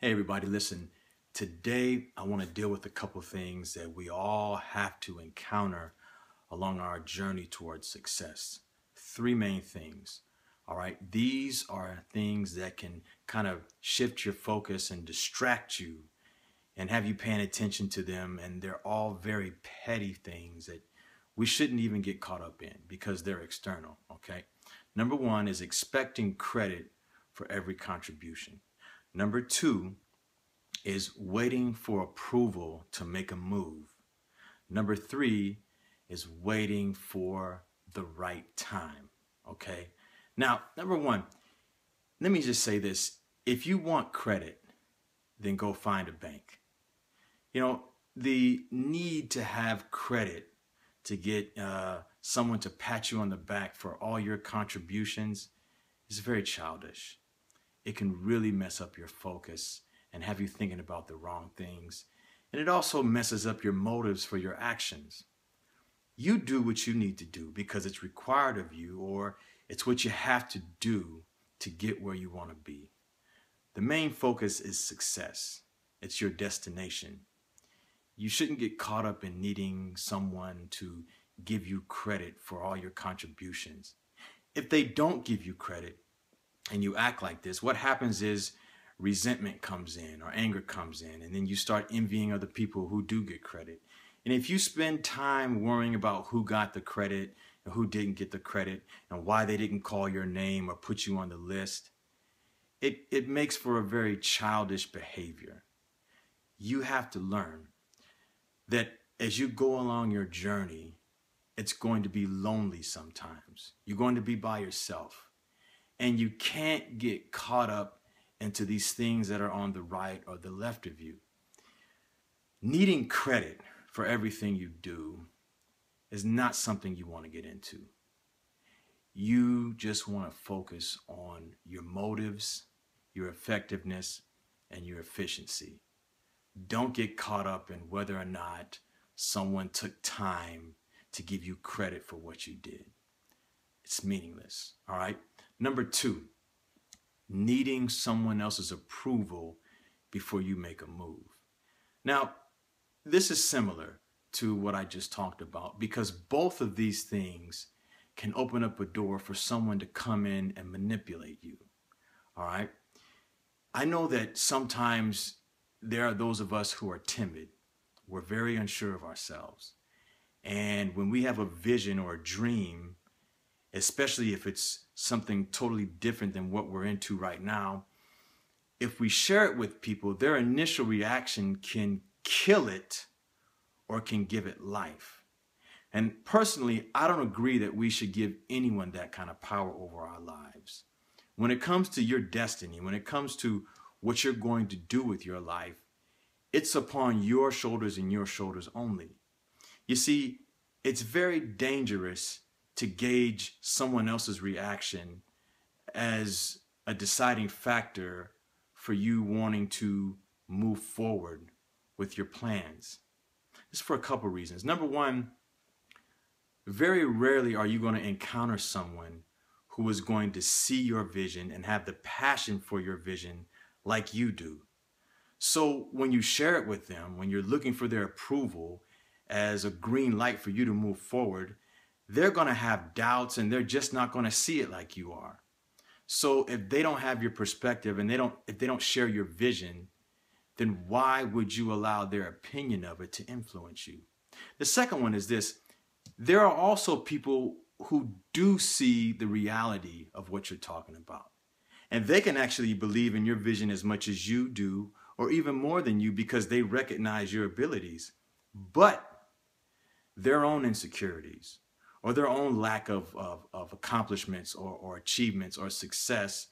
Hey everybody, listen. Today I want to deal with a couple things that we all have to encounter along our journey towards success. Three main things. All right, these are things that can kind of shift your focus and distract you and have you paying attention to them. And they're all very petty things that we shouldn't even get caught up in because they're external. Okay. Number one is expecting credit for every contribution. Number two is waiting for approval to make a move. Number three is waiting for the right time. Okay. Now, number one, let me just say this. If you want credit, then go find a bank. You know, the need to have credit to get someone to pat you on the back for all your contributions is very childish. It can really mess up your focus and have you thinking about the wrong things. And it also messes up your motives for your actions. You do what you need to do because it's required of you, or it's what you have to do to get where you want to be. The main focus is success. It's your destination. You shouldn't get caught up in needing someone to give you credit for all your contributions. If they don't give you credit and you act like this, what happens is resentment comes in or anger comes in, and then you start envying other people who do get credit. And if you spend time worrying about who got the credit and who didn't get the credit and why they didn't call your name or put you on the list, it makes for a very childish behavior. You have to learn that as you go along your journey, it's going to be lonely sometimes. You're going to be by yourself. And you can't get caught up into these things that are on the right or the left of you. Needing credit for everything you do is not something you want to get into. You just want to focus on your motives, your effectiveness, and your efficiency. Don't get caught up in whether or not someone took time to give you credit for what you did. It's meaningless, all right? Number two, needing someone else's approval before you make a move. Now, this is similar to what I just talked about because both of these things can open up a door for someone to come in and manipulate you, all right? I know that sometimes there are those of us who are timid. We're very unsure of ourselves. And when we have a vision or a dream, especially if it's something totally different than what we're into right now, if we share it with people, their initial reaction can kill it or can give it life. And personally, I don't agree that we should give anyone that kind of power over our lives. When it comes to your destiny, when it comes to what you're going to do with your life, it's upon your shoulders and your shoulders only. You see, it's very dangerous to gauge someone else's reaction as a deciding factor for you wanting to move forward with your plans. This is for a couple reasons. Number one, very rarely are you going to encounter someone who is going to see your vision and have the passion for your vision like you do. So when you share it with them, when you're looking for their approval as a green light for you to move forward, they're going to have doubts and they're just not going to see it like you are. So if they don't have your perspective and if they don't share your vision, then why would you allow their opinion of it to influence you? The second one is this. There are also people who do see the reality of what you're talking about. And they can actually believe in your vision as much as you do, or even more than you, because they recognize your abilities. But their own insecurities or their own lack of accomplishments or achievements or success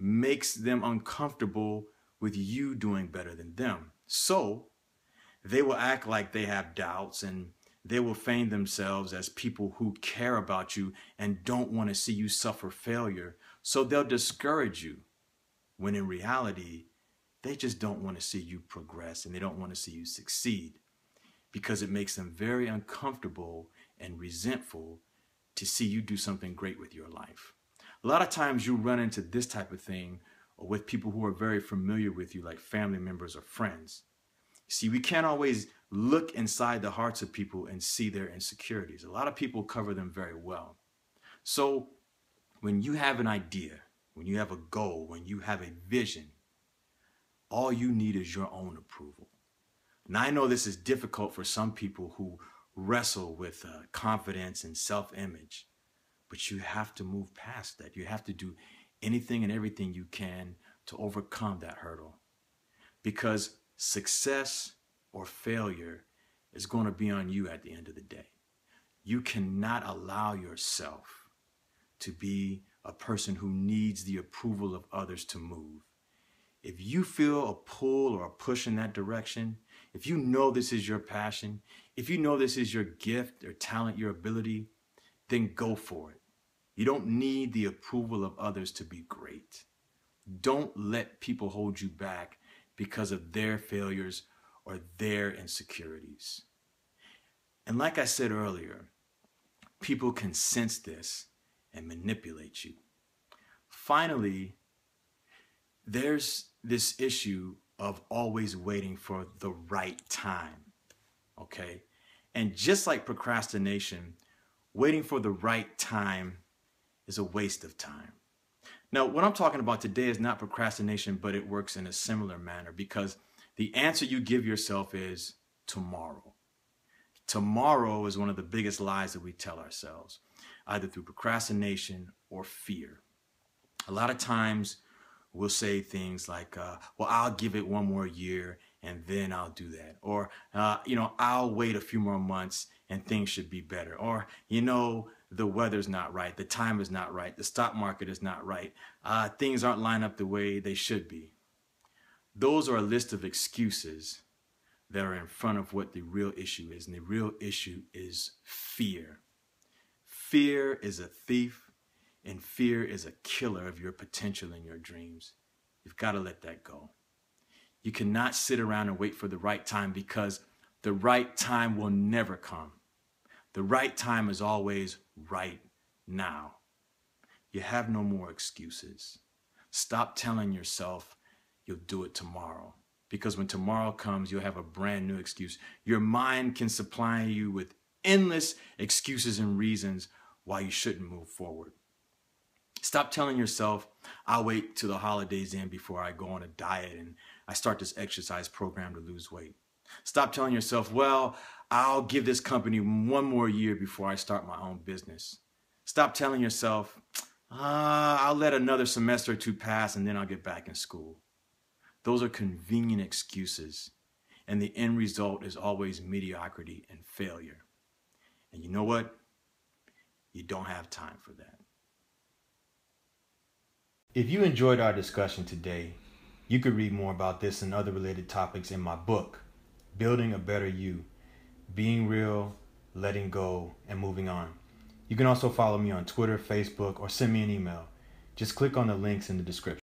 makes them uncomfortable with you doing better than them. So they will act like they have doubts and they will feign themselves as people who care about you and don't want to see you suffer failure. So they'll discourage you when in reality, they just don't want to see you progress and they don't want to see you succeed because it makes them very uncomfortable and resentful to see you do something great with your life. A lot of times you run into this type of thing or with people who are very familiar with you, like family members or friends. See, we can't always look inside the hearts of people and see their insecurities. A lot of people cover them very well. So when you have an idea, when you have a goal, when you have a vision, all you need is your own approval. Now, I know this is difficult for some people who wrestle with confidence and self-image, but you have to move past that. You have to do anything and everything you can to overcome that hurdle, because success or failure is going to be on you at the end of the day. You cannot allow yourself to be a person who needs the approval of others to move. If you feel a pull or a push in that direction, if you know this is your passion, if you know this is your gift or talent, your ability, then go for it. You don't need the approval of others to be great. Don't let people hold you back because of their failures or their insecurities. And like I said earlier, people can sense this and manipulate you. Finally, there's this issue of always waiting for the right time, okay? And just like procrastination, waiting for the right time is a waste of time. Now, what I'm talking about today is not procrastination, but it works in a similar manner, because the answer you give yourself is tomorrow. Tomorrow is one of the biggest lies that we tell ourselves, either through procrastination or fear. A lot of times we'll say things like, well, I'll give it one more year and then I'll do that. Or, I'll wait a few more months and things should be better. Or, the weather's not right. The time is not right. The stock market is not right. Things aren't lined up the way they should be. Those are a list of excuses that are in front of what the real issue is. And the real issue is fear. Fear is a thief, and fear is a killer of your potential and your dreams. You've got to let that go. You cannot sit around and wait for the right time, because the right time will never come. The right time is always right now. You have no more excuses. Stop telling yourself you'll do it tomorrow, because when tomorrow comes, you'll have a brand new excuse. Your mind can supply you with endless excuses and reasons why you shouldn't move forward. Stop telling yourself, I'll wait till the holidays end before I go on a diet and I start this exercise program to lose weight. Stop telling yourself, well, I'll give this company one more year before I start my own business. Stop telling yourself, I'll let another semester or two pass and then I'll get back in school. Those are convenient excuses, and the end result is always mediocrity and failure. And you know what? You don't have time for that. If you enjoyed our discussion today, you could read more about this and other related topics in my book, Building a Better You, Being Real, Letting Go, and Moving On. You can also follow me on Twitter, Facebook, or send me an email. Just click on the links in the description.